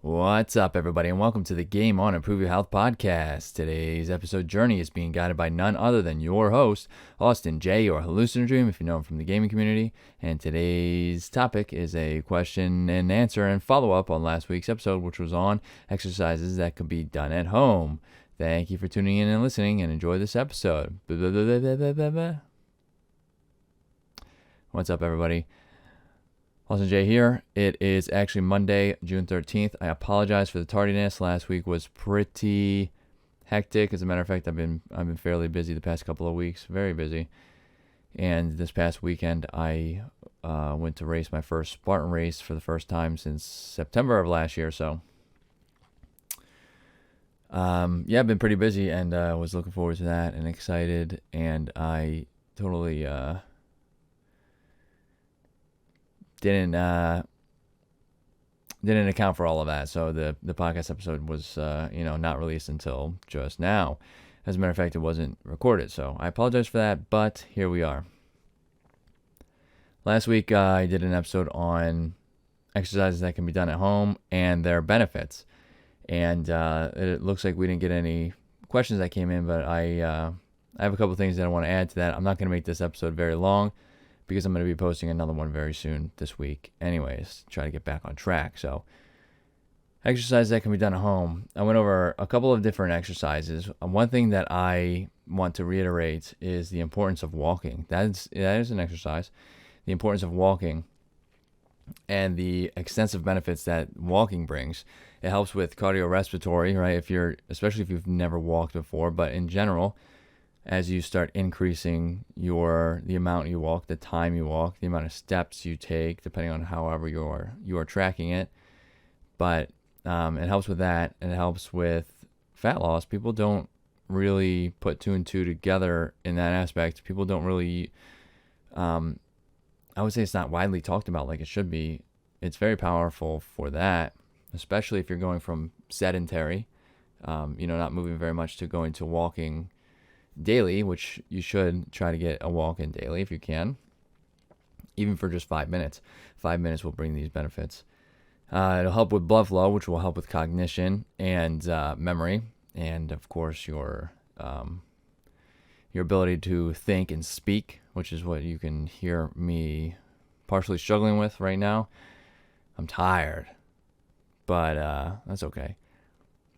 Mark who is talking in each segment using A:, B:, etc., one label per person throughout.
A: What's up, everybody, and welcome to the Game On Improve Your Health podcast. Today's episode journey is being guided by none other than your host, Austin J, or hallucinodream, if you know him from the gaming community. And today's topic is a question and answer and follow-up on last week's episode, which was on exercises that could be done at home. Thank you for tuning in and listening, and enjoy this episode. What's up, everybody? Austin J here. It is actually Monday, June 13th. I apologize for the tardiness. Last week was pretty hectic. As a matter of fact, I've been fairly busy the past couple of weeks, very busy. And this past weekend, I went to race my first Spartan race for the first time since September of last year. So, I've been pretty busy, and was looking forward to that and excited. And I totally didn't account for all of that. So the podcast episode was not released until just now. As a matter of fact, it wasn't recorded, so I apologize for that, but here we are. Last week I did an episode on exercises that can be done at home and their benefits, and it looks like we didn't get any questions that came in, but I have a couple things that I want to add to that. I'm not going to make this episode very long, because I'm going to be posting another one very soon this week anyways, try to get back on track. So, exercises that can be done at home. I went over a couple of different exercises. One thing that I want to reiterate is the importance of walking. That is an exercise. The importance of walking and the extensive benefits that walking brings. It helps with cardiorespiratory, right? Especially if you've never walked before, but in general, as you start increasing the amount you walk, the time you walk, the amount of steps you take, depending on however you are tracking it. But it helps with that, and it helps with fat loss. People don't really put two and two together in that aspect. People don't really, I would say it's not widely talked about like it should be. It's very powerful for that, especially if you're going from sedentary, not moving very much, to going to walking daily, which you should try to get a walk in daily if you can, even for just 5 minutes. 5 minutes will bring these benefits. It'll help with blood flow, which will help with cognition and memory, and of course your ability to think and speak, which is what you can hear me partially struggling with right now. I'm tired, but that's okay.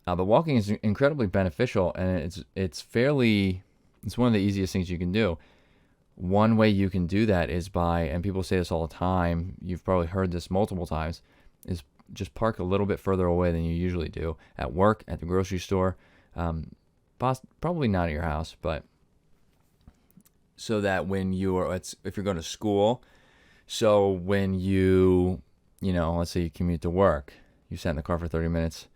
A: But walking is incredibly beneficial, and it's one of the easiest things you can do. One way you can do that is by, and people say this all the time, you've probably heard this multiple times, is just park a little bit further away than you usually do, at work, at the grocery store, probably not at your house, but so that when if you're going to school, so when let's say you commute to work, you sat in the car for 30 minutes,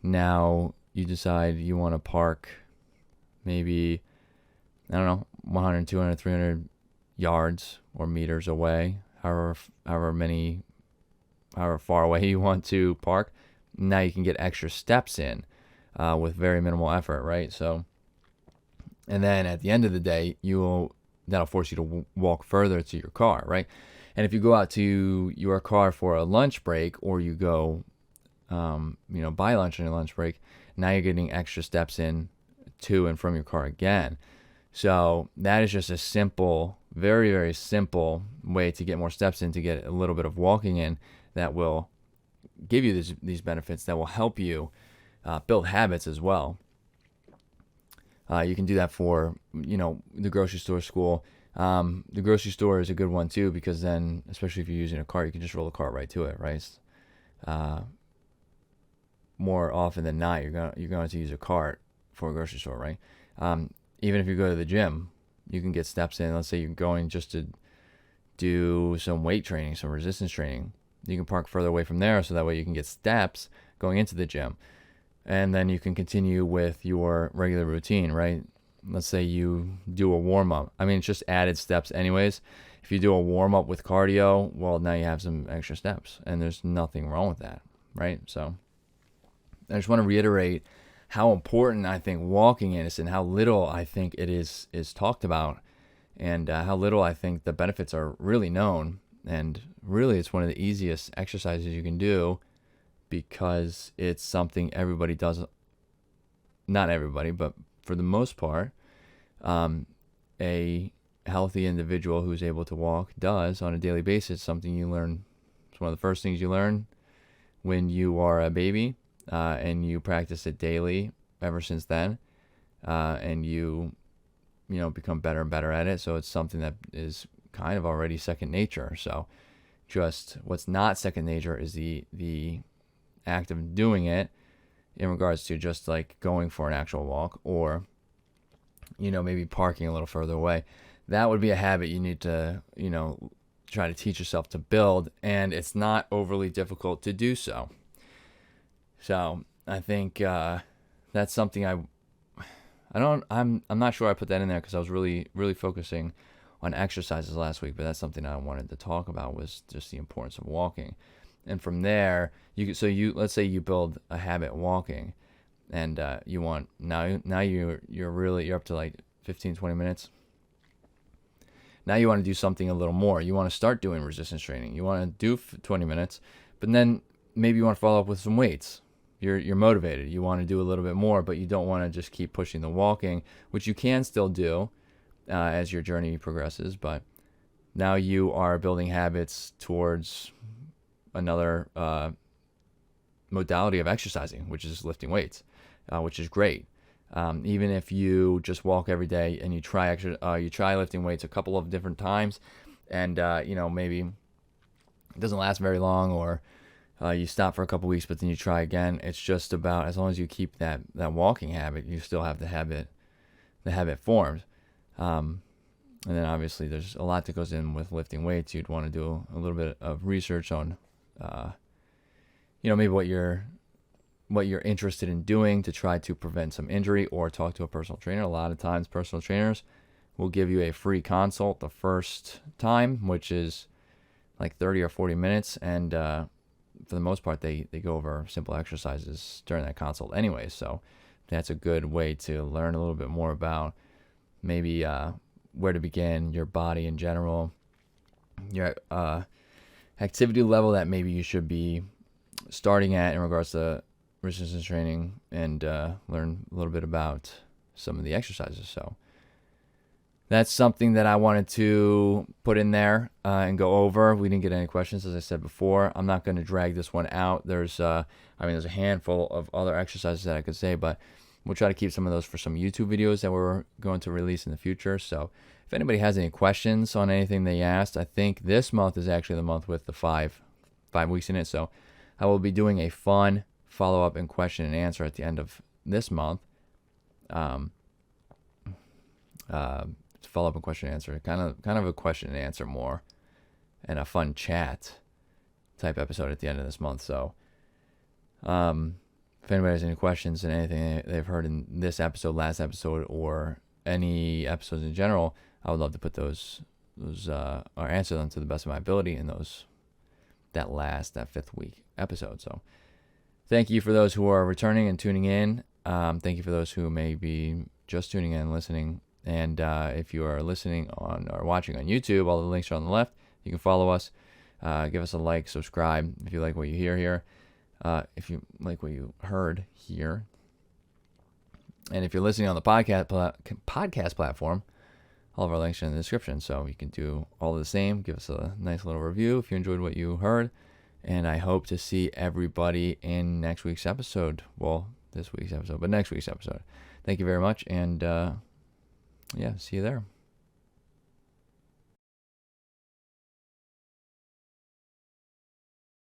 A: now you decide you want to park maybe, 100, 200, 300 yards or meters away, however far away you want to park. Now you can get extra steps in with very minimal effort, right? So, and then at the end of the day, that'll force you to walk further to your car, right? And if you go out to your car for a lunch break, or you go buy lunch on your lunch break, now you're getting extra steps in to and from your car again. So that is just a simple, very, very simple way to get more steps in, to get a little bit of walking in, that will give you these benefits, that will help you build habits as well. You can do that for, the grocery store, school. The grocery store is a good one too, because then, especially if you're using a cart, you can just roll the cart right to it, right? More often than not, you're going to use a cart for a grocery store, right? Even if you go to the gym, you can get steps in. Let's say you're going just to do some weight training, some resistance training. You can park further away from there, so that way you can get steps going into the gym. And then you can continue with your regular routine, right? Let's say you do a warm-up. It's just added steps anyways. If you do a warm-up with cardio, well, now you have some extra steps, and there's nothing wrong with that, right? So I just want to reiterate how important I think walking is, and how little I think it is talked about, and how little I think the benefits are really known. And really, it's one of the easiest exercises you can do because it's something everybody does. Not everybody, but for the most part, a healthy individual who's able to walk does on a daily basis. Something you learn. It's one of the first things you learn when you are a baby, and you practice it daily ever since then, and you become better and better at it. So it's something that is kind of already second nature. So just what's not second nature is the act of doing it in regards to just like going for an actual walk, or maybe parking a little further away. That would be a habit you need to try to teach yourself to build, and it's not overly difficult to do so. So I think that's something I'm not sure I put that in there because I was really focusing on exercises last week, but that's something I wanted to talk about, was just the importance of walking. And from there, let's say you build a habit walking, and you want now you're up to like 15-20 minutes. Now you want to do something a little more. You want to start doing resistance training. You want to do 20 minutes, but then maybe you want to follow up with some weights. You're motivated. You want to do a little bit more, but you don't want to just keep pushing the walking, which you can still do as your journey progresses. But now you are building habits towards another modality of exercising, which is lifting weights, which is great. Even if you just walk every day and you try lifting weights a couple of different times, and maybe it doesn't last very long, or you stop for a couple weeks, but then you try again. It's just about, as long as you keep that walking habit, you still have the habit formed. And then obviously there's a lot that goes in with lifting weights. You'd want to do a little bit of research on, maybe what you're interested in doing to try to prevent some injury, or talk to a personal trainer. A lot of times personal trainers will give you a free consult the first time, which is like 30 or 40 minutes. And for the most part, they go over simple exercises during that consult anyway. So that's a good way to learn a little bit more about maybe where to begin, your body in general, your activity level that maybe you should be starting at in regards to resistance training, and learn a little bit about some of the exercises. So that's something that I wanted to put in there and go over. We didn't get any questions, as I said before. I'm not going to drag this one out. There's a handful of other exercises that I could say, but we'll try to keep some of those for some YouTube videos that we're going to release in the future. So if anybody has any questions on anything they asked, I think this month is actually the month with the five weeks in it. So I will be doing a fun follow-up and question and answer at the end of this month. Follow-up and question and answer, kind of a question and answer more, and a fun chat type episode at the end of this month. So if anybody has any questions and anything they've heard in this episode, last episode, or any episodes in general, I would love to put those or answer them to the best of my ability in that fifth week episode. So thank you for those who are returning and tuning in. Thank you for those who may be just tuning in and listening. And if you are listening on or watching on YouTube, all the links are on the left. You can follow us. Give us a like, subscribe if you like what you hear here. If you like what you heard here. And if you're listening on the podcast platform, all of our links are in the description. So you can do all the same. Give us a nice little review if you enjoyed what you heard. And I hope to see everybody in next week's episode. Well, this week's episode, but next week's episode. Thank you very much. And see you there.